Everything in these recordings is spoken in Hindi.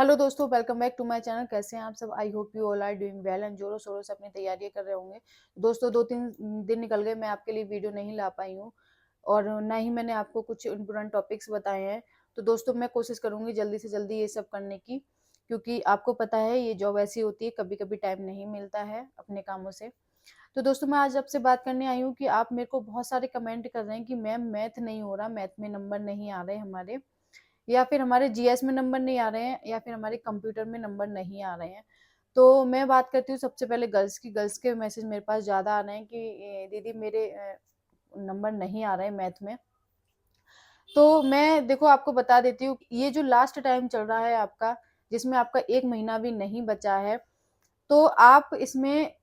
हेलो दोस्तों, welcome back to my channel. कैसे हैं आप सब? I hope you all are doing well and जोरों शोरों से अपनी तैयारियां कर रहे होंगे। दोस्तों, 2-3 दिन निकल गए, मैं आपके लिए वीडियो नहीं ला पाई हूँ और ना ही मैंने आपको कुछ इम्पोर्टेंट टॉपिक्स बताए हैं। तो दोस्तों, मैं कोशिश करूंगी जल्दी से जल्दी ये सब करने की, क्योंकि आपको पता है ये जॉब ऐसी होती है, कभी कभी टाइम नहीं मिलता है अपने कामों से। तो दोस्तों, मैं आज आपसे बात करने आई हूँ कि आप मेरे को बहुत सारे कमेंट कर रहे हैं कि मैम मैथ नहीं हो रहा, मैथ में नंबर नहीं आ रहे हमारे, या फिर हमारे जीएस में नंबर नहीं आ रहे हैं, या फिर हमारे कंप्यूटर में नंबर नहीं आ रहे हैं। तो मैं बात करती हूँ सबसे पहले गर्ल्स की। गर्ल्स के मैसेज मेरे पास ज़्यादा आ रहे हैं कि दीदी मेरे नंबर नहीं आ रहे हैं मैथ में। तो मैं देखो आपको बता देती हूँ, ये जो लास्ट टाइम चल रहा है आपका, जिसमें आपका 1 महीना भी नहीं बचा है, तो आप इसमें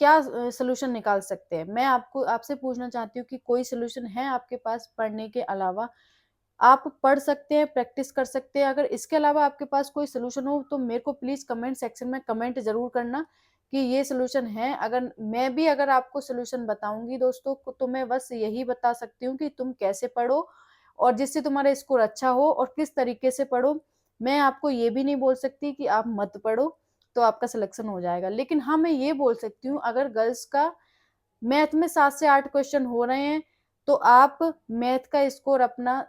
क्या सॉल्यूशन निकाल सकते हैं? मैं आपको आपसे पूछना चाहती हूँ कि कोई सॉल्यूशन है आपके पास पढ़ने के अलावा? आप पढ़ सकते हैं, प्रैक्टिस कर सकते हैं। अगर इसके अलावा आपके पास कोई सॉल्यूशन हो तो मेरे को प्लीज़ कमेंट सेक्शन में कमेंट ज़रूर करना कि ये सॉल्यूशन है। अगर आपको सॉल्यूशन बताऊँगी दोस्तों को, तो मैं बस यही बता सकती हूँ कि तुम कैसे पढ़ो और जिससे तुम्हारा स्कोर अच्छा हो और किस तरीके से पढ़ो। मैं आपको ये भी नहीं बोल सकती कि आप मत पढ़ो, तो आपका सिलेक्शन हो जाएगा। लेकिन हाँ, मैं ये बोल सकती हूँ, अगर गर्ल्स का मैथ में 7 से 8 क्वेश्चन हो रहे हैं, तो आप मैथ का स्कोर अपना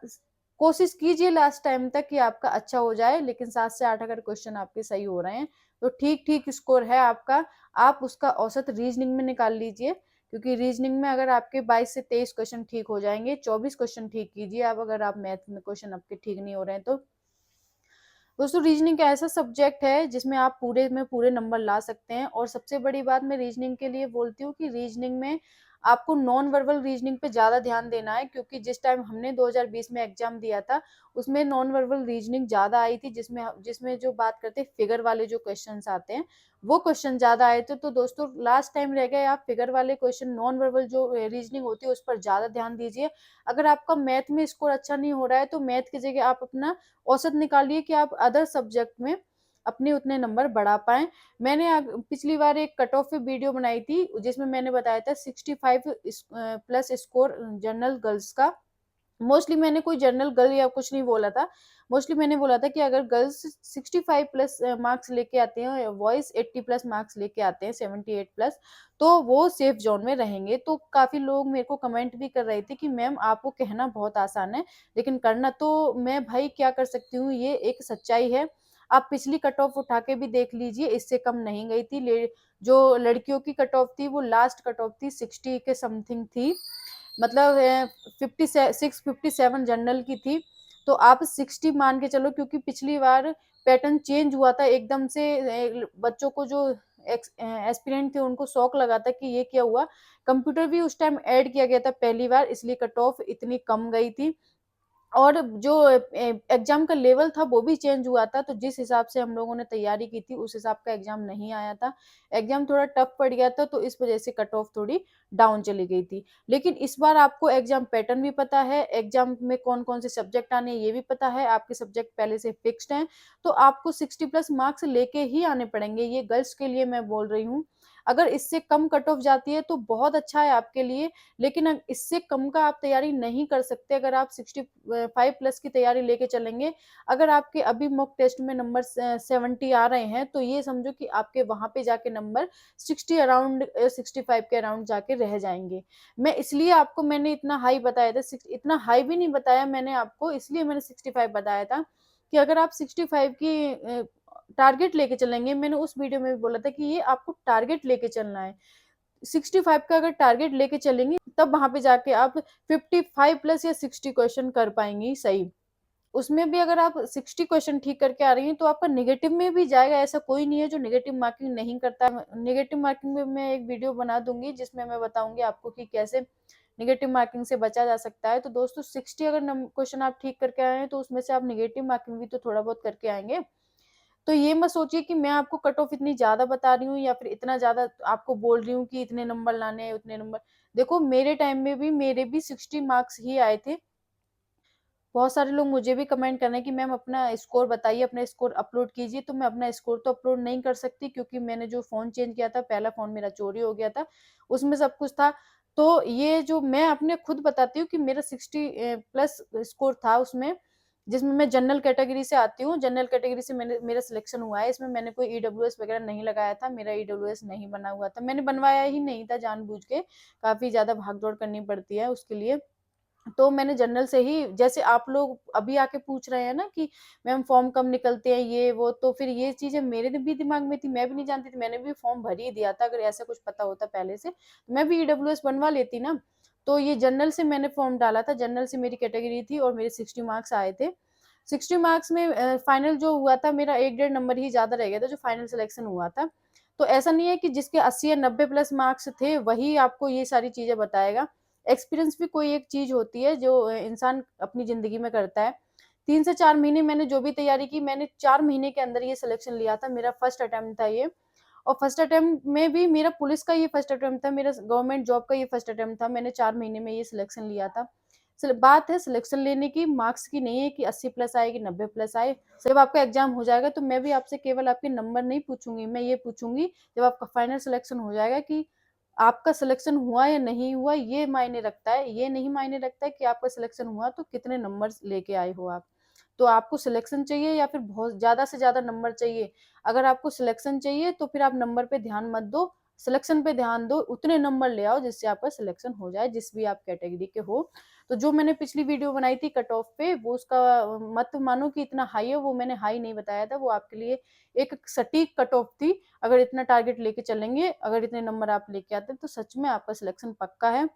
कोशिश कीजिए लास्ट टाइम तक कि आपका अच्छा हो जाए। लेकिन 7 से 8 अगर क्वेश्चन आपके सही हो रहे हैं, तो ठीक-ठीक स्कोर है आपका। आप उसका औसत रीजनिंग में निकाल लीजिए, क्योंकि रीजनिंग में अगर आपके 22 से 23 क्वेश्चन ठीक हो जाएँगे, 24 क्वेश्चन ठीक कीजिए आप, अगर आप मैथ में क्वेश्चन आपके ठीक नहीं हो रहे हैं तो। दोस्तों, रीजनिंग का ऐसा सब्जेक्ट है जिसमें आप पूरे में पूरे नंबर ला सकते हैं। और सबसे बड़ी बात मैं रीजनिंग के लिए बोलती हूँ कि रीजनिंग में आपको नॉन वर्बल रीजनिंग पे ज़्यादा ध्यान देना है, क्योंकि जिस टाइम हमने 2020 में एग्जाम दिया था, उसमें नॉन वर्बल रीजनिंग ज़्यादा आई थी, जिसमें जो बात करते हैं फिगर वाले जो क्वेश्चंस आते हैं, वो क्वेश्चन ज़्यादा आए थे। तो दोस्तों, लास्ट टाइम रह गए, आप फिगर वाले क्वेश्चन, नॉन वर्बल जो रीजनिंग होती है उस पर ज़्यादा ध्यान दीजिए। अगर आपका मैथ में स्कोर अच्छा नहीं हो रहा है, तो मैथ की जगह आप अपना औसत निकालिए कि आप अदर सब्जेक्ट में अपने उतने नंबर बढ़ा पाएँ। मैंने पिछली बार एक कट ऑफ वीडियो बनाई थी, जिसमें मैंने बताया था 65 प्लस स्कोर जनरल गर्ल्स का। मोस्टली मैंने कोई जनरल गर्ल या कुछ नहीं बोला था। मोस्टली मैंने बोला था कि अगर गर्ल्स 65 प्लस मार्क्स लेके आते हैं, बॉयज़ 80 प्लस मार्क्स लेके आते हैं, 78 प्लस, तो वो सेफ ज़ोन में रहेंगे। तो काफ़ी लोग मेरे को कमेंट भी कर रहे थे कि मैम आपको कहना बहुत आसान है, लेकिन करना तो मैं भाई क्या कर सकती हूँ, ये एक सच्चाई है। आप पिछली कट ऑफ उठा के भी देख लीजिए, इससे कम नहीं गई थी। जो लड़कियों की कट ऑफ थी, वो लास्ट कट ऑफ थी 60 के समथिंग थी। मतलब 657 जनरल की थी। तो आप 60 मान के चलो, क्योंकि पिछली बार पैटर्न चेंज हुआ था एकदम से। बच्चों को जो एस्पिरेंट थे उनको शौक लगा था कि ये क्या हुआ। कंप्यूटर भी उस टाइम ऐड किया गया था पहली बार, इसलिए कट ऑफ इतनी कम गई थी। और जो एग्ज़ाम का लेवल था वो भी चेंज हुआ था, तो जिस हिसाब से हम लोगों ने तैयारी की थी उस हिसाब का एग्ज़ाम नहीं आया था। एग्ज़ाम थोड़ा टफ पड़ गया था, तो इस वज़ह से कट ऑफ थोड़ी डाउन चली गई थी। लेकिन इस बार आपको एग्ज़ाम पैटर्न भी पता है, एग्ज़ाम में कौन-कौन से सब्जेक्ट आने हैं ये भी पता है, आपके सब्जेक्ट पहले से फिक्स्ड हैं, तो आपको 60 प्लस मार्क्स लेके ही आने पड़ेंगे। ये गर्ल्स के लिए मैं बोल रही हूँ। अगर इससे कम कट ऑफ जाती है तो बहुत अच्छा है आपके लिए, लेकिन इससे कम का आप तैयारी नहीं कर सकते अगर आप 65 प्लस की तैयारी लेके चलेंगे। अगर आपके अभी मॉक टेस्ट में नंबर 70 आ रहे हैं, तो ये समझो कि आपके वहाँ पे जाके नंबर 60 अराउंड 65 के अराउंड जाके रह जाएँगे। मैं इसलिए आपको मैंने इतना हाई बताया था, इतना हाई भी नहीं बताया मैंने आपको, इसलिए मैंने 65 बताया था कि अगर आप 65 की टारगेट लेके चलेंगे, मैंने उस वीडियो में भी बोला था कि ये आपको टारगेट लेके चलना है। 65 का अगर टारगेट लेके चलेंगी, तब वहाँ पे जाके आप 55 प्लस या 60 क्वेश्चन कर पाएँगी सही। उसमें भी अगर आप 60 क्वेश्चन ठीक करके आ रही हैं, तो आपका नेगेटिव में भी जाएगा, ऐसा कोई नहीं है जो नेगेटिव मार्किंग नहीं करता है। नेगेटिव मार्किंग में मैं एक वीडियो बना दूँगी, जिसमें मैं बताऊँगी आपको कि कैसे नेगेटिव मार्किंग से बचा जा सकता है। तो दोस्तों, 60 अगर क्वेश्चन आप ठीक करके आए हैं, तो उसमें से आप नेगेटिव मार्किंग भी तो थोड़ा बहुत करके आएँगे। तो ये मत सोचिए कि मैं आपको कट ऑफ इतनी ज़्यादा बता रही हूँ, या फिर इतना ज़्यादा आपको बोल रही हूँ कि इतने नंबर लाने हैं, उतने नंबर। देखो, मेरे टाइम में भी मेरे भी 60 मार्क्स ही आए थे। बहुत सारे लोग मुझे भी कमेंट कर रहे हैं कि मैम अपना स्कोर बताइए, अपना स्कोर अपलोड कीजिए। तो मैं अपना स्कोर तो अपलोड नहीं कर सकती, क्योंकि मैंने जो फ़ोन चेंज किया था, पहला फ़ोन मेरा चोरी हो गया था, उसमें सब कुछ था। तो ये जो मैं अपने खुद बताती हूँ कि मेरा 60 प्लस स्कोर था उसमें। जिसमें मैं जनरल कैटेगरी से आती हूँ। जनरल कैटेगरी से मेरा सिलेक्शन हुआ है। इसमें मैंने कोई ईडब्ल्यूएस वगैरह नहीं लगाया था, मेरा ईडब्ल्यूएस नहीं बना हुआ था, मैंने बनवाया ही नहीं था जानबूझ के, काफ़ी ज़्यादा भाग-दौड़ करनी पड़ती है उसके लिए। तो मैंने जनरल से ही, जैसे आप लोग अभी आके पूछ रहे हैं ना कि मैम फॉर्म कब निकलते हैं ये वो, तो फिर ये चीज़ें मेरे भी दिमाग में थी, मैं भी नहीं जानती थी, मैंने भी फॉर्म भर ही दिया था। अगर ऐसा कुछ पता होता पहले से, तो मैं भी ईडब्ल्यूएस बनवा लेती ना। तो ये जनरल से मैंने फॉर्म डाला था, जनरल से मेरी कैटेगरी थी और मेरे 60 मार्क्स आए थे। 60 मार्क्स में फाइनल जो हुआ था मेरा 1 डेढ़ नंबर ही ज़्यादा रह गया था जो फाइनल सिलेक्शन हुआ था। तो ऐसा नहीं है कि जिसके 80 या 90 प्लस मार्क्स थे वही आपको ये सारी चीज़ें बताएगा। एक्सपीरियंस भी कोई एक चीज़ होती है जो इंसान अपनी ज़िंदगी में करता है। 3 से 4 महीने मैंने जो भी तैयारी की, मैंने 4 महीने के अंदर ये सिलेक्शन लिया था, मेरा फर्स्ट अटेम्प्ट था ये। और फर्स्ट अटेम्प्ट में भी मेरा पुलिस का ये फर्स्ट अटेम्प्ट था, मेरा गवर्नमेंट जॉब का ये फर्स्ट अटेम्प्ट था, मैंने 4 महीने में ये सिलेक्शन लिया था। बात है सिलेक्शन लेने की, मार्क्स की नहीं है कि 80 प्लस आए कि 90 प्लस आए। जब आपका एग्जाम हो जाएगा तो मैं भी आपसे केवल आपके नंबर नहीं पूछूंगी, मैं ये पूछूंगी जब आपका फाइनल सिलेक्शन हो जाएगा कि आपका सिलेक्शन हुआ या नहीं हुआ, ये मायने रखता है। ये नहीं मायने रखता है कि आपका सिलेक्शन हुआ तो कितने नंबर लेके आए हो आप। तो आपको सिलेक्शन चाहिए या फिर बहुत ज़्यादा से ज़्यादा नंबर चाहिए? अगर आपको सिलेक्शन चाहिए तो फिर आप नंबर पे ध्यान मत दो, सिलेक्शन पे ध्यान दो, उतने नंबर ले आओ जिससे आपका सिलेक्शन हो जाए, जिस भी आप कैटेगरी के हो। तो जो मैंने पिछली वीडियो बनाई थी कट ऑफ पे, वो उसका मत मानो कि इतना हाई है, वो मैंने हाई नहीं बताया था, वो आपके लिए एक सटीक कट ऑफ थी। अगर इतना टारगेट लेके चलेंगे, अगर इतने नंबर आप लेके आते हैं तो सच में आपका सिलेक्शन पक्का है।